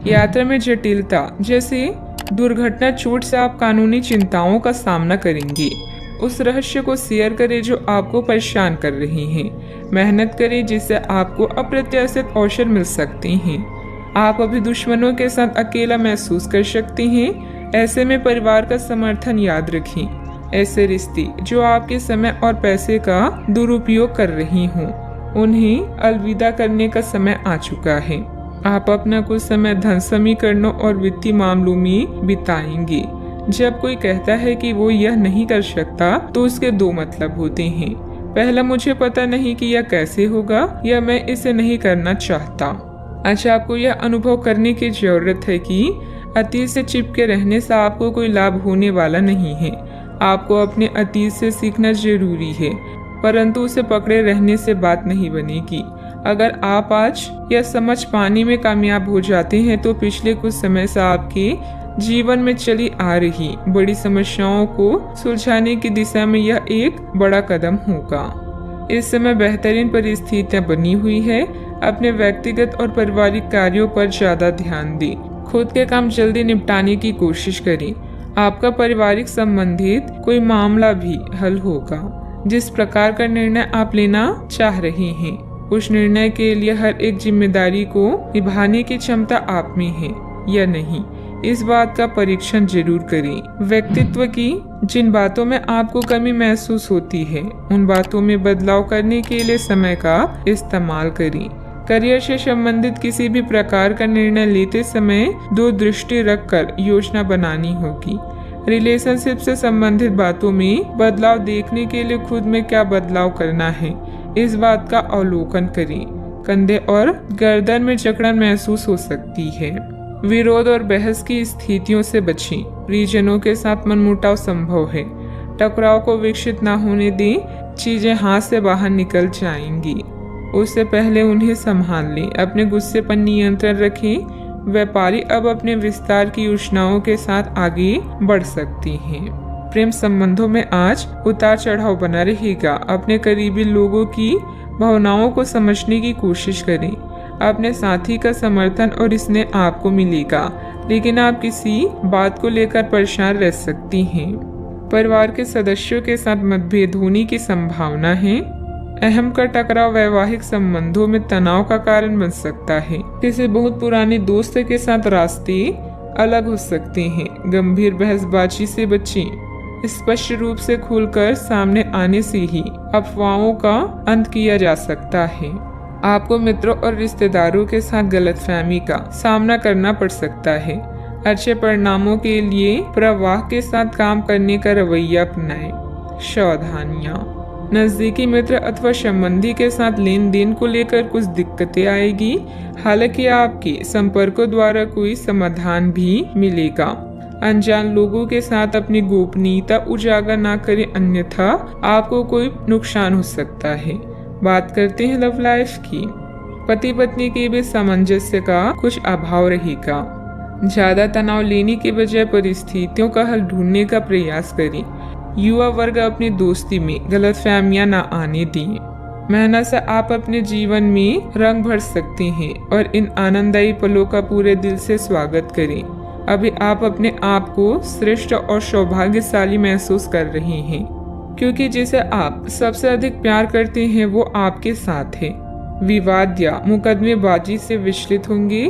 यात्रा में जटिलता जैसे दुर्घटना चोट से आप कानूनी चिंताओं का सामना करेंगे। उस रहस्य को शेयर करें जो आपको परेशान कर रही हैं। मेहनत करें जिससे आपको अप्रत्याशित अवसर मिल सकते हैं। आप अभी दुश्मनों के साथ अकेला महसूस कर सकते हैं। ऐसे में परिवार का समर्थन याद रखें। ऐसे रिश्ते जो आपके समय और पैसे का दुरुपयोग कर रही हों, उन्हें अलविदा करने का समय आ चुका है। आप अपना कुछ समय धन समीकरणों और वित्तीय मामलों में बिताएंगे। जब कोई कहता है कि वो यह नहीं कर सकता तो उसके दो मतलब होते हैं। पहला, मुझे पता नहीं कि यह कैसे होगा, या मैं इसे नहीं करना चाहता। अच्छा, आपको यह अनुभव करने की जरूरत है कि अतीत से चिपके रहने से आपको कोई लाभ होने वाला नहीं है। आपको अपने अतीत से सीखना जरूरी है, परंतु उसे पकड़े रहने से बात नहीं बनेगी। अगर आप आज यह समझ पाने में कामयाब हो जाते हैं तो पिछले कुछ समय से आपके जीवन में चली आ रही बड़ी समस्याओं को सुलझाने की दिशा में यह एक बड़ा कदम होगा। इस समय बेहतरीन परिस्थितियां बनी हुई है। अपने व्यक्तिगत और पारिवारिक कार्यों पर ज्यादा ध्यान दें। खुद के काम जल्दी निपटाने की कोशिश करें। आपका पारिवारिक संबंधित कोई मामला भी हल होगा। जिस प्रकार का निर्णय आप लेना चाह रहे हैं, उस निर्णय के लिए हर एक जिम्मेदारी को निभाने की क्षमता आप में है या नहीं, इस बात का परीक्षण जरूर करें। व्यक्तित्व की जिन बातों में आपको कमी महसूस होती है, उन बातों में बदलाव करने के लिए समय का इस्तेमाल करें। करियर से संबंधित किसी भी प्रकार का निर्णय लेते समय दूरदृष्टि रखकर योजना बनानी होगी। रिलेशनशिप से संबंधित बातों में बदलाव देखने के लिए खुद में क्या बदलाव करना है, इस बात का अवलोकन करें। कंधे और गर्दन में जकड़न महसूस हो सकती है। विरोध और बहस की स्थितियों से बचें। परिजनों के साथ मनमुटाव संभव है। टकराव को विकसित न होने दें। चीजें हाथ से बाहर निकल जाएंगी, उससे पहले उन्हें संभाल लें। अपने गुस्से पर नियंत्रण रखें। व्यापारी अब अपने विस्तार की योजनाओं के साथ आगे बढ़ सकती हैं। प्रेम संबंधों में आज उतार चढ़ाव बना रहेगा। अपने करीबी लोगों की भावनाओं को समझने की कोशिश करें। अपने साथी का समर्थन और स्नेह आपको मिलेगा, लेकिन आप किसी बात को लेकर परेशान रह सकती हैं। परिवार के सदस्यों के साथ मतभेद होने की संभावना है। अहम का टकराव वैवाहिक संबंधों में तनाव का कारण बन सकता है। किसी बहुत पुराने दोस्त के साथ रास्ते अलग हो सकते हैं। गंभीर बहसबाजी से बचें। स्पष्ट रूप से खुलकर सामने आने से ही अफवाहों का अंत किया जा सकता है। आपको मित्रों और रिश्तेदारों के साथ गलतफहमी का सामना करना पड़ सकता है। अच्छे परिणामों के लिए प्रवाह के साथ काम करने का रवैया अपनाएं। सावधानियां। नजदीकी मित्र अथवा संबंधी के साथ लेन देन को लेकर कुछ दिक्कतें आएगी। हालांकि आपके संपर्कों द्वारा कोई समाधान भी मिलेगा। अनजान लोगों के साथ अपनी गोपनीयता उजागर ना करें, अन्यथा आपको कोई नुकसान हो सकता है। बात करते हैं लव लाइफ की। पति पत्नी के बीच सामंजस्य का कुछ अभाव रहेगा। ज्यादा तनाव लेने के बजाय परिस्थितियों का हल ढूंढने का प्रयास करें। युवा वर्ग अपनी दोस्ती में गलतफहमियां न आने दें। मेहनत से आप अपने जीवन में रंग भर सकते हैं और इन आनंददायी पलों का पूरे दिल से स्वागत करें। अभी आप अपने आप को श्रेष्ठ और सौभाग्यशाली महसूस कर रहे हैं, क्योंकि जिसे आप सबसे अधिक प्यार करते हैं वो आपके साथ है। विवाद या मुकदमेबाजी से विचलित होंगे।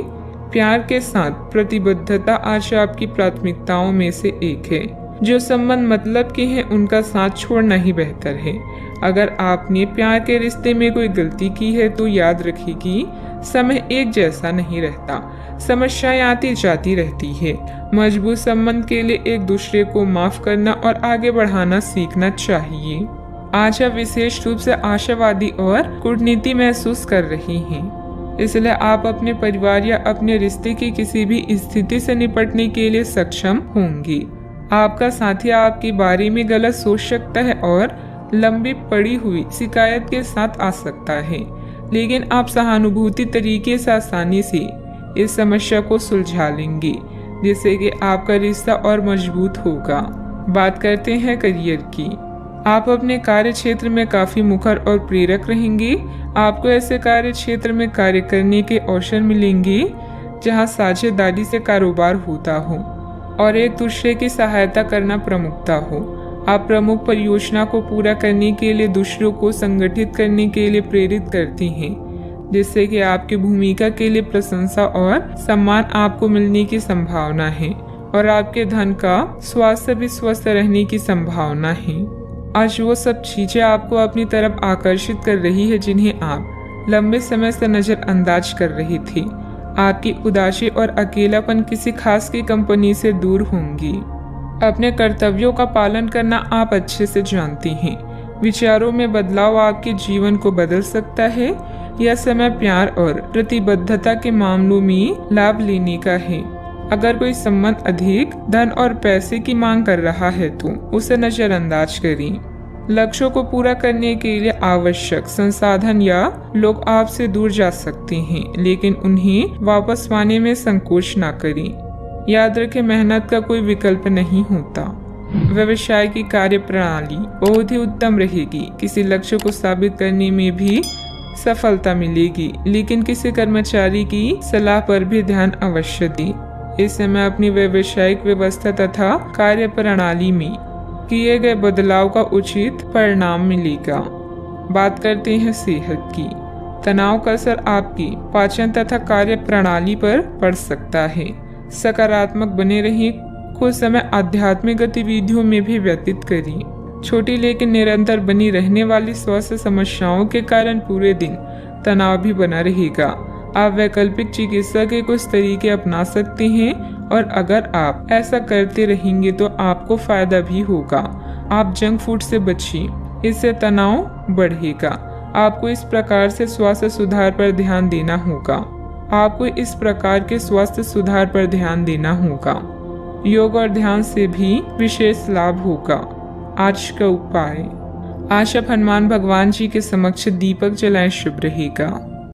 प्यार के साथ प्रतिबद्धता आज आपकी प्राथमिकताओं में से एक है। जो संबंध मतलब के हैं उनका साथ छोड़ना ही बेहतर है। अगर आपने प्यार के रिश्ते में कोई गलती की है तो याद रखिए कि समय एक जैसा नहीं रहता। समस्याएं आती जाती रहती है। मजबूत संबंध के लिए एक दूसरे को माफ करना और आगे बढ़ाना सीखना चाहिए। आज आप विशेष रूप से आशावादी और कूटनीति महसूस कर रही हैं, इसलिए आप अपने परिवार या अपने रिश्ते की किसी भी स्थिति से निपटने के लिए सक्षम होंगी। आपका साथी आपके बारे में गलत सोच सकता है और लंबी पड़ी हुई शिकायत के साथ आ सकता है, लेकिन आप सहानुभूति तरीके से आसानी से इस समस्या को सुलझा लेंगे, जिससे कि आपका रिश्ता और मजबूत होगा। बात करते हैं करियर की। आप अपने कार्य क्षेत्र में काफी मुखर और प्रेरक रहेंगे। आपको ऐसे कार्य क्षेत्र में कार्य करने के अवसर मिलेंगे जहां साझेदारी से कारोबार होता हो और एक दूसरे की सहायता करना प्रमुखता हो। आप प्रमुख परियोजना को पूरा करने के लिए दूसरों को संगठित करने के लिए प्रेरित करती हैं, जिससे कि आपकी भूमिका के लिए प्रशंसा और सम्मान आपको मिलने की संभावना है और आपके धन का स्वास्थ्य भी स्वस्थ रहने की संभावना है। आज वो सब चीजें आपको अपनी तरफ आकर्षित कर रही है जिन्हें आप लंबे समय से नजरअंदाज कर रही थी। आपकी उदासी और अकेलापन किसी खास की कंपनी से दूर होंगी। अपने कर्तव्यों का पालन करना आप अच्छे से जानती हैं। विचारों में बदलाव आपके जीवन को बदल सकता है। यह समय प्यार और प्रतिबद्धता के मामलों में लाभ लेने का है। अगर कोई संबंध अधिक धन और पैसे की मांग कर रहा है तो उसे नजरअंदाज करें। लक्ष्यों को पूरा करने के लिए आवश्यक संसाधन या लोग आपसे दूर जा सकते हैं, लेकिन उन्हें वापस पाने में संकोच न करें। याद रखें, मेहनत का कोई विकल्प नहीं होता। व्यवसाय की कार्य प्रणाली बहुत ही उत्तम रहेगी। किसी लक्ष्य को साबित करने में भी सफलता मिलेगी, लेकिन किसी कर्मचारी की सलाह पर भी ध्यान अवश्य दें। इस समय अपनी व्यावसायिक व्यवस्था तथा कार्य प्रणाली में किए गए बदलाव का उचित परिणाम मिलेगा। बात करते हैं सेहत की। तनाव का असर आपकी पाचन तथा कार्य प्रणाली पर पड़ सकता है। सकारात्मक बने रहें। कुछ समय आध्यात्मिक गतिविधियों में भी व्यतीत करें। छोटी लेकिन निरंतर बनी रहने वाली स्वास्थ्य समस्याओं के कारण पूरे दिन तनाव भी बना रहेगा। आप वैकल्पिक चिकित्सा के कुछ तरीके अपना सकते हैं और अगर आप ऐसा करते रहेंगे तो आपको फायदा भी होगा। आप जंक फूड से बचिए, इससे तनाव बढ़ेगा। आपको इस प्रकार से स्वास्थ्य सुधार पर ध्यान देना होगा। योग और ध्यान से भी विशेष लाभ होगा। आज का उपाय, आज आप हनुमान भगवान जी के समक्ष दीपक जलाएं, शुभ रहेगा।